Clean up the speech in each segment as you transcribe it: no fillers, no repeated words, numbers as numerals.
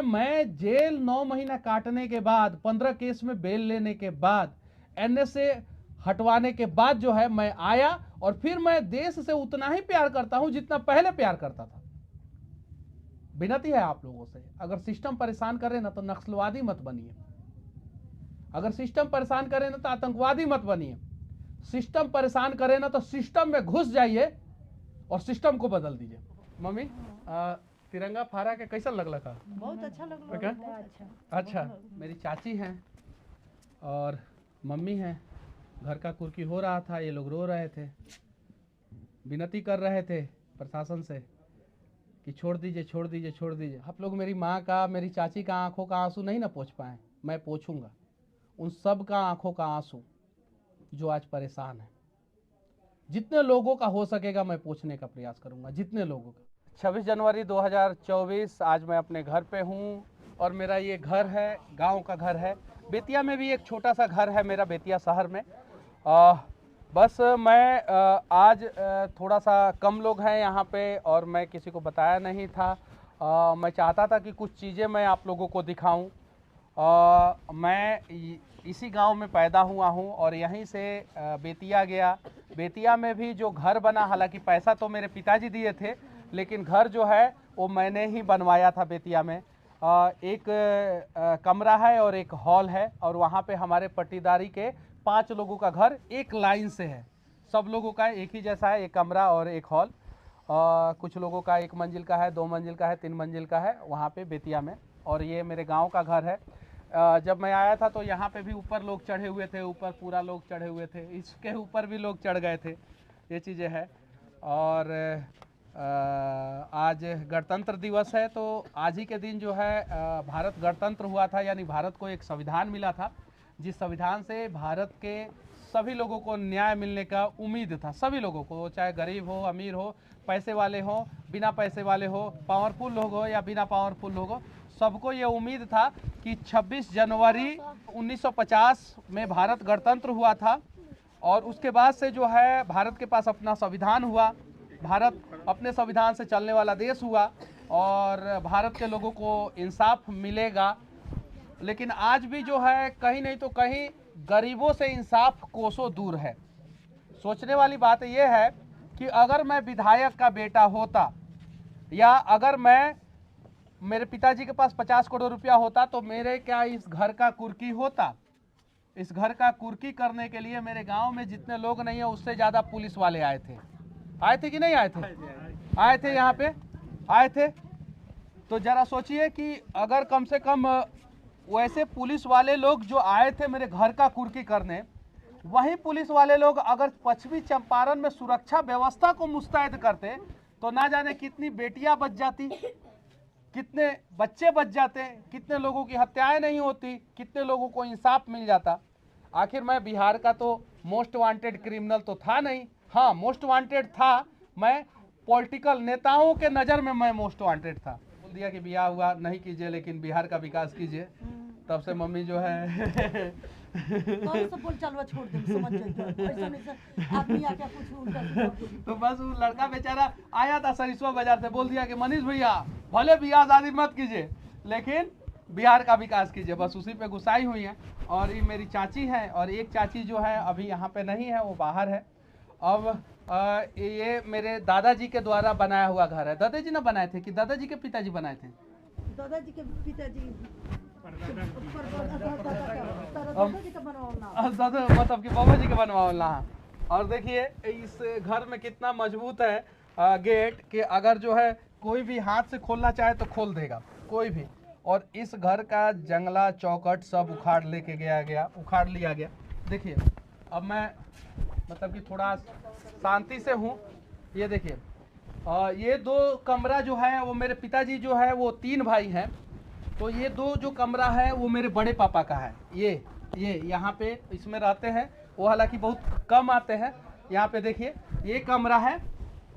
मैं जेल 9 महीना काटने के बाद 15 केस में बेल लेने के बाद एनएसए हटवाने के बाद जो है मैं आया, और फिर मैं देश से उतना ही प्यार करता हूं जितना पहले प्यार करता था। विनती है आप लोगों से, अगर सिस्टम परेशान करे ना तो नक्सलवादी मत बनिए, अगर सिस्टम परेशान करे ना तो आतंकवादी मत बनिए, सिस्टम परेशान करे ना तो सिस्टम में घुस जाइए और सिस्टम को बदल दीजिए। मम्मी तिरंगा फहरा के कैसा लगला का? बहुत अच्छा लगा। अच्छा, मेरी चाची हैं और मम्मी हैं। घर का कुर्की हो रहा था, ये लोग रो रहे थे, विनती कर रहे थे प्रशासन से कि छोड़ दीजिए छोड़ दीजिए छोड़ दीजिए। आप लोग मेरी माँ का, मेरी चाची का आंखों का आंसू नहीं ना पोंछ पाए, मैं पोंछूंगा उन सब का आंखों का आंसू जो आज परेशान है। जितने लोगों का हो सकेगा मैं पोंछने का प्रयास करूंगा, जितने लोगों का। 26 जनवरी 2024 आज मैं अपने घर पे हूँ और मेरा ये घर है, गांव का घर है। बेतिया में भी एक छोटा सा घर है मेरा, बेतिया शहर में। बस मैं आज थोड़ा सा कम लोग हैं यहाँ पे और मैं किसी को बताया नहीं था। मैं चाहता था कि कुछ चीज़ें मैं आप लोगों को दिखाऊं। मैं इसी गांव में पैदा हुआ हूं और यहीं से बेतिया गया। बेतिया में भी जो घर बना, हालांकि पैसा तो मेरे पिताजी दिए थे, लेकिन घर जो है वो मैंने ही बनवाया था बेतिया में। एक कमरा है और एक हॉल है और वहाँ पे हमारे पट्टीदारी के 5 लोगों का घर एक लाइन से है, सब लोगों का एक ही जैसा है, एक कमरा और एक हॉल। कुछ लोगों का 1 मंजिल का है, 2 मंजिल का है, 3 मंजिल का है वहाँ पे बेतिया में। और ये मेरे गांव का घर है। जब मैं आया था तो यहाँ पे भी ऊपर लोग चढ़े हुए थे, ऊपर पूरा लोग चढ़े हुए थे, इसके ऊपर भी लोग चढ़ गए थे, ये चीज़ें हैं। और आज गणतंत्र दिवस है, तो आज ही के दिन जो है भारत गणतंत्र हुआ था, यानी भारत को एक संविधान मिला था, जिस संविधान से भारत के सभी लोगों को न्याय मिलने का उम्मीद था। सभी लोगों को, चाहे गरीब हो, अमीर हो, पैसे वाले हो, बिना पैसे वाले हो, पावरफुल लोग हो या बिना पावरफुल लोग हो, सबको ये उम्मीद था कि 26 जनवरी 1950 में भारत गणतंत्र हुआ था। और उसके बाद से जो है भारत के पास अपना संविधान हुआ, भारत अपने संविधान से चलने वाला देश हुआ और भारत के लोगों को इंसाफ मिलेगा। लेकिन आज भी जो है कहीं नहीं तो कहीं गरीबों से इंसाफ कोसों दूर है। सोचने वाली बात यह है कि अगर मैं विधायक का बेटा होता या अगर मेरे पिताजी के पास 50 करोड़ रुपया होता तो मेरे क्या इस घर का कुर्की होता? इस घर का कुर्की करने के लिए मेरे गांव में जितने लोग नहीं है उससे ज़्यादा पुलिस वाले आए थे कि नहीं आए थे? आए थे, यहाँ पे आए थे। तो जरा सोचिए कि अगर कम से कम वैसे पुलिस वाले लोग जो आए थे मेरे घर का कुर्की करने, वही पुलिस वाले लोग अगर पश्चिमी चंपारण में सुरक्षा व्यवस्था को मुस्तैद करते तो ना जाने कितनी बेटियां बच जाती, कितने बच्चे बच जाते, कितने लोगों की हत्याएं नहीं होती, कितने लोगों को इंसाफ मिल जाता। आखिर मैं बिहार का तो मोस्ट वांटेड क्रिमिनल तो था नहीं। हाँ, मोस्ट वांटेड था, मैं पॉलिटिकल नेताओं के नज़र में मैं मोस्ट वांटेड था। बोल दिया कि बियाह हुआ नहीं कीजिए लेकिन बिहार का विकास कीजिए। तब से मम्मी जो है तो बस वो लड़का बेचारा आया था सरिसवा बाजार से, बोल दिया कि मनीष भैया भले बियाह शादी मत कीजिए लेकिन बिहार का विकास कीजिए, बस उसी पे गुस्साई हुई है। और ये मेरी चाची है और एक चाची जो है अभी यहाँ पे नहीं है, वो बाहर है। अब ये मेरे दादाजी के द्वारा बनाया हुआ घर है। दादाजी ने बनाए थे कि दादाजी के पिताजी बनाए थे? दादाजी के पिताजी मतलब कि बाबा जी के बनवाना। और देखिए इस घर में कितना मजबूत है गेट कि अगर जो है कोई भी हाथ से खोलना चाहे तो खोल देगा कोई भी। और इस घर का जंगला चौखट सब उखाड़ लिया गया। देखिए अब मैं मतलब कि थोड़ा शांति से हूँ। ये देखिए ये 2 कमरा जो है वो मेरे पिताजी जो है वो 3 भाई हैं, तो ये 2 जो कमरा है वो मेरे बड़े पापा का है। ये यहाँ पे इसमें रहते हैं, वो हालांकि बहुत कम आते हैं। यहाँ पे देखिए ये कमरा है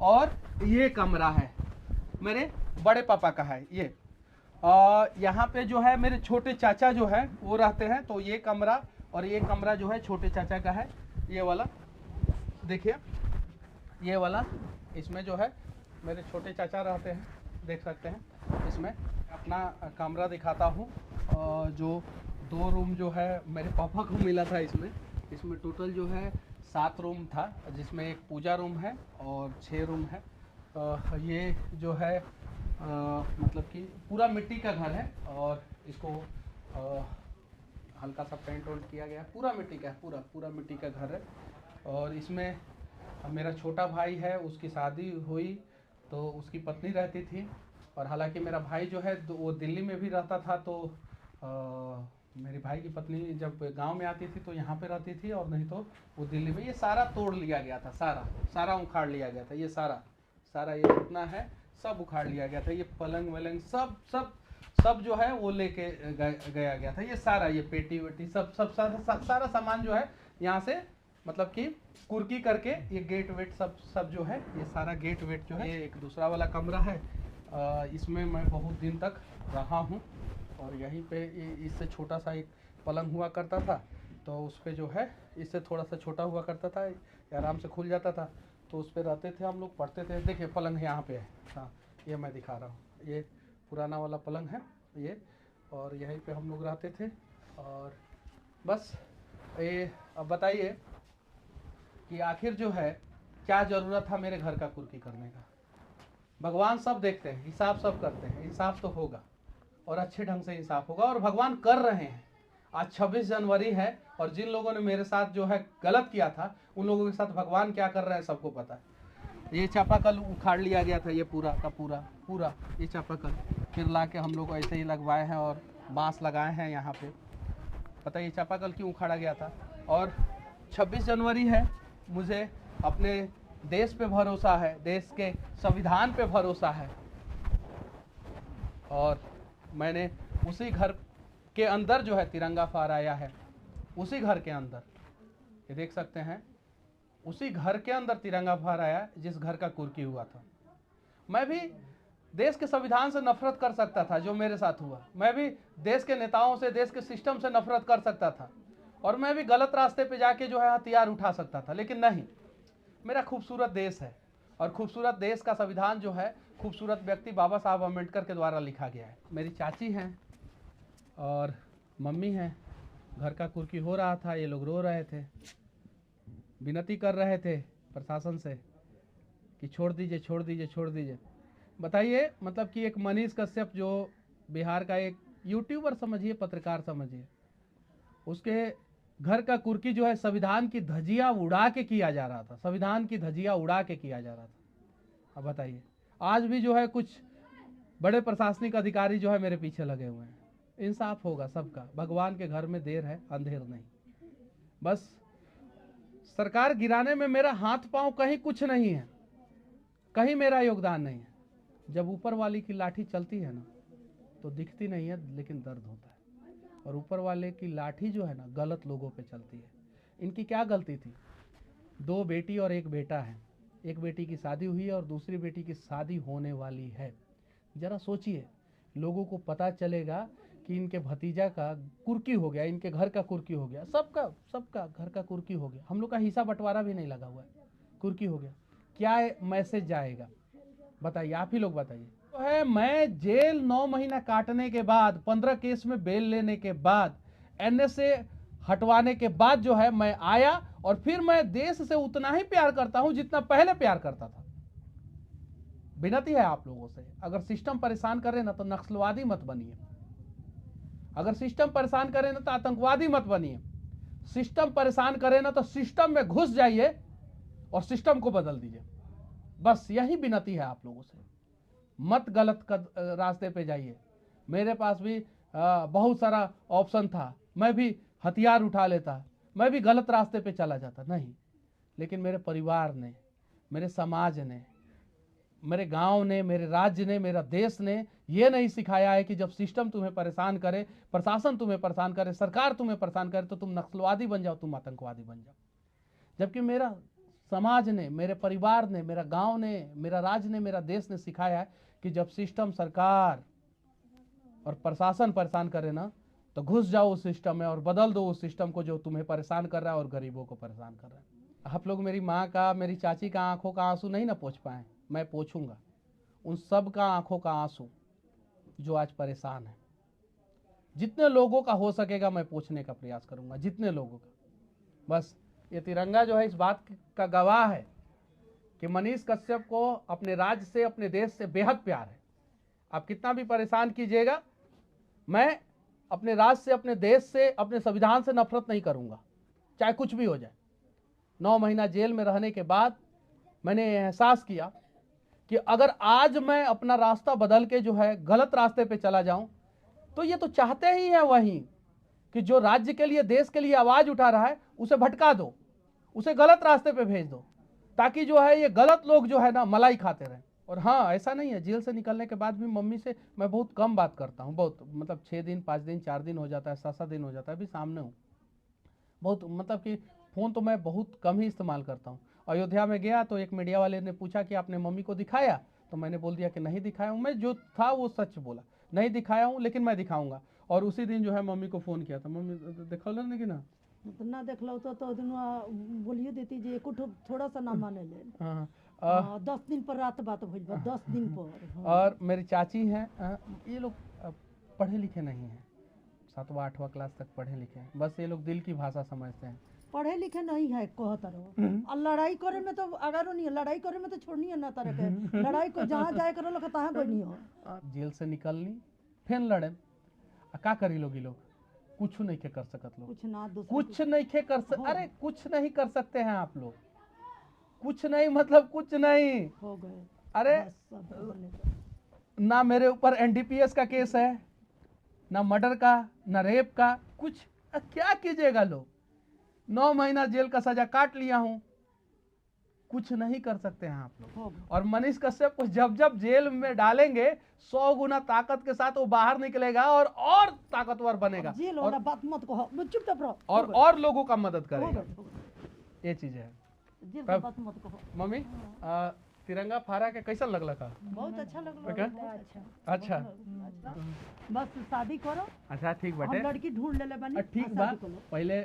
और ये कमरा है मेरे बड़े पापा का है। ये यहाँ पे जो है मेरे छोटे चाचा जो है वो रहते हैं, तो ये कमरा और ये कमरा जो है छोटे चाचा का है। ये वाला देखिए, ये वाला इसमें जो है मेरे छोटे चाचा रहते हैं, देख सकते हैं। इसमें अपना कमरा दिखाता हूँ। जो 2 रूम जो है मेरे पापा को मिला था इसमें टोटल जो है 7 रूम था, जिसमें एक पूजा रूम है और 6 रूम है। ये जो है मतलब कि पूरा मिट्टी का घर है और इसको हल्का सा पेंट वेंट किया गया, पूरा मिट्टी का है, पूरा मिट्टी का घर है। और इसमें मेरा छोटा भाई है, उसकी शादी हुई तो उसकी पत्नी रहती थी। और हालांकि मेरा भाई जो है वो दिल्ली में भी रहता था, तो मेरे भाई की पत्नी जब गांव में आती थी तो यहाँ पे रहती थी, और नहीं तो वो दिल्ली में। ये सारा तोड़ लिया गया था, सारा उखाड़ लिया गया था। ये सारा ये जितना है सब उखाड़ लिया गया था। ये पलंग वलंग सब जो है वो लेके गया गया था। ये सारा, ये पेटी वेटी सब सारा सामान जो है यहाँ से मतलब कि कुर्की करके ये गेट वेट सब जो है, ये सारा गेट वेट जो है। ये एक दूसरा वाला कमरा है, इसमें मैं बहुत दिन तक रहा हूँ। और यहीं पे इससे छोटा सा एक पलंग हुआ करता था, तो उस पर जो है इससे थोड़ा सा छोटा हुआ करता था, आराम से खुल जाता था, तो उस पर रहते थे हम लोग, पढ़ते थे। देखिए पलंग यहाँ पे है, हाँ ये मैं दिखा रहा हूँ, ये पुराना वाला पलंग है ये, और यहीं पे हम लोग रहते थे। और बस ये अब बताइए कि आखिर जो है क्या ज़रूरत था मेरे घर का कुर्की करने का। भगवान सब देखते हैं, हिसाब सब करते हैं, इंसाफ तो होगा और अच्छे ढंग से इंसाफ होगा, और भगवान कर रहे हैं। आज 26 जनवरी है, और जिन लोगों ने मेरे साथ जो है गलत किया था, उन लोगों के साथ भगवान क्या कर रहे हैं सबको पता है। ये चापाकल उखाड़ लिया गया था, ये पूरा का पूरा ये चापाकल फिर ला के हम लोग ऐसे ही लगवाए हैं और बांस लगाए हैं यहाँ पे। पता है ये चापाकल क्यों उखाड़ा गया था। और 26 जनवरी है, मुझे अपने देश पे भरोसा है, देश के संविधान पे भरोसा है, और मैंने उसी घर के अंदर जो है तिरंगा फहराया है। उसी घर के अंदर, ये देख सकते हैं, उसी घर के अंदर तिरंगा फहराया जिस घर का कुर्की हुआ था। मैं भी देश के संविधान से नफरत कर सकता था, जो मेरे साथ हुआ। मैं भी देश के नेताओं से, देश के सिस्टम से नफरत कर सकता था, और मैं भी गलत रास्ते पे जाके जो है हथियार उठा सकता था, लेकिन नहीं। मेरा खूबसूरत देश है, और खूबसूरत देश का संविधान जो है खूबसूरत व्यक्ति बाबा साहब अम्बेडकर के द्वारा लिखा गया है। मेरी चाची हैं और मम्मी हैं। घर का कुर्की हो रहा था, ये लोग रो रहे थे, विनती कर रहे थे प्रशासन से कि छोड़ दीजिए छोड़ दीजिए छोड़ दीजिए। बताइए, मतलब कि एक मनीष कश्यप जो बिहार का एक यूट्यूबर समझिए, पत्रकार समझिए, उसके घर का कुर्की जो है संविधान की धज्जियां उड़ा के किया जा रहा था, संविधान की धज्जियां उड़ा के किया जा रहा था। अब बताइए, आज भी जो है कुछ बड़े प्रशासनिक अधिकारी जो है मेरे पीछे लगे हुए हैं। इंसाफ होगा सबका, भगवान के घर में देर है अंधेर नहीं। बस सरकार गिराने में मेरा हाथ पांव कहीं कुछ नहीं है, कहीं मेरा योगदान नहीं है। जब ऊपर वाली की लाठी चलती है ना, तो दिखती नहीं है लेकिन दर्द होता है। और ऊपर वाले की लाठी जो है ना, गलत लोगों पे चलती है। इनकी क्या गलती थी? 2 बेटी और 1 बेटा है। एक बेटी की शादी हुई है और दूसरी बेटी की शादी होने वाली है। जरा सोचिए, लोगों को पता चलेगा कि इनके भतीजा का कुर्की हो गया, इनके घर का कुर्की हो गया, सबका घर का कुर्की हो गया। हम लोग का हिस्सा बंटवारा भी नहीं लगा हुआ है, कुर्की हो गया। क्या मैसेज जाएगा? बताइए, आप ही लोग बताइए। तो है, मैं जेल 9 महीना काटने के बाद, 15 केस में बेल लेने के बाद, एनएसए हटवाने के बाद जो है मैं आया, और फिर मैं देश से उतना ही प्यार करता हूं जितना पहले प्यार करता था। विनती है आप लोगों से, अगर सिस्टम परेशान करे ना तो नक्सलवादी मत बनिए, अगर सिस्टम परेशान करे ना तो आतंकवादी मत बनिए, सिस्टम परेशान करे ना तो सिस्टम में घुस जाइए और सिस्टम को बदल दीजिए। बस यही विनती है आप लोगों से। मत गलत रास्ते पे जाइए। मेरे पास भी बहुत सारा ऑप्शन था, मैं भी हथियार उठा लेता, मैं भी गलत रास्ते पे चला जाता, नहीं। लेकिन मेरे परिवार ने, मेरे समाज ने, मेरे गांव ने, मेरे राज्य ने, मेरा देश ने ये नहीं सिखाया है कि जब सिस्टम तुम्हें परेशान करे, प्रशासन तुम्हें परेशान करे, सरकार तुम्हें परेशान करे, तो तुम नक्सलवादी बन जाओ, तुम आतंकवादी बन जाओ। जबकि मेरा समाज ने, मेरे परिवार ने, मेरा गांव ने, मेरा राज्य ने, मेरा देश ने सिखाया है कि जब सिस्टम, सरकार और प्रशासन परेशान करे ना, तो घुस जाओ उस सिस्टम में और बदल दो उस सिस्टम को जो तुम्हें परेशान कर रहा है और गरीबों को परेशान कर रहा है। आप लोग मेरी माँ का, मेरी चाची का आंखों का आंसू नहीं ना पोंछ पाए, मैं पोंछूंगा उन सब का आंखों का आंसू। जो आज परेशान है। जितने लोगों का हो सकेगा मैं पूछने का प्रयास करूंगा, जितने लोगों का। बस ये तिरंगा जो है इस बात का गवाह है कि मनीष कश्यप को अपने राज्य से, अपने देश से बेहद प्यार है। आप कितना भी परेशान कीजिएगा, मैं अपने राज्य से, अपने देश से, अपने संविधान से नफरत नहीं करूंगा, चाहे कुछ भी हो जाए। 9 महीना जेल में रहने के बाद मैंने एहसास किया कि अगर आज मैं अपना रास्ता बदल के जो है गलत रास्ते पे चला जाऊं, तो ये तो चाहते ही हैं वहीं कि जो राज्य के लिए, देश के लिए आवाज उठा रहा है उसे भटका दो, उसे गलत रास्ते पे भेज दो, ताकि जो है ये गलत लोग जो है ना मलाई खाते रहें। और हाँ, ऐसा नहीं है, जेल से निकलने के बाद भी मम्मी से मैं बहुत कम बात करता हूँ, बहुत मतलब 6 दिन, 5 दिन, 4 दिन हो जाता है, 7-7 दिन हो जाता है, अभी सामने हूँ बहुत, मतलब कि फ़ोन तो मैं बहुत कम ही इस्तेमाल करता हूँ। अयोध्या में गया तो एक मीडिया वाले ने पूछा कि आपने मम्मी को दिखाया, तो मैंने बोल दिया कि नहीं दिखाया हूँ, मैं जो था वो सच बोला, नहीं दिखाया हूँ, लेकिन मैं दिखाऊंगा। और उसी दिन जो है मम्मी को फ़ोन किया था, मम्मी देखो ना कि ना, तो ना देखलो तो दिन बोलियो देती जे एको थोड़ा सा ना माने ले। हाँ। 10 दिन पर रात बात भइल बा, 10 दिन पर। हाँ। और मेरी चाची हैं, ये लोग पढ़े लिखे नहीं हैं, 7वां 8वां क्लास तक पढ़े लिखे हैं, बस ये लोग दिल की भाषा समझते हैं। पढ़े लिखे नहीं है कहत रहो, और लड़ाई करे में तो अगर नहीं, लड़ाई करे में तो छोड़नी है ना तरह के लड़ाई को जहाँ जाए करो लोग तहाँ कोई नहीं हो। जेल से निकलनी फिर लड़े, का करी लोग, ये लोग कुछ नहीं के कर सकत लोग, कुछ ना कुछ नहीं के कर अरे कुछ नहीं कर सकते हैं आप लोग, कुछ नहीं, मतलब कुछ नहीं हो गए। अरे बस सब होने को। ना मेरे ऊपर एनडीपीएस का केस है, ना मर्डर का, ना रेप का, कुछ क्या कीजिएगा लोग। 9 महीना जेल का सजा काट लिया हूं, कुछ नहीं कर सकते हैं आप लोग। और मनीष कश्यप को जब जब जेल में डालेंगे 100 गुना ताकत के साथ वो बाहर निकलेगा और ताकतवर बनेगा, जेल वाला बात मत कहो, चुपचाप रहो। और लोगों का मदद करेगा। ये चीज है। जेल का बात मत कहो। मम्मी तिरंगा फहरा के कैसा लगला का? बहुत अच्छा लगला। अच्छा अच्छा, बस शादी करो। अच्छा ठीक हम बाटे, लड़की ढूंढ लेले बानी। ठीक बा, पहले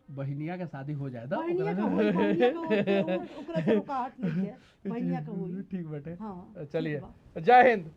बहिनिया के शादी हो जाए, बहिनिया का होई, बहिनिया का ओकरा तो रुकाहट नहीं है, बहिनिया का होई। ठीक बाटे। हाँ चलिए, जय हिंद।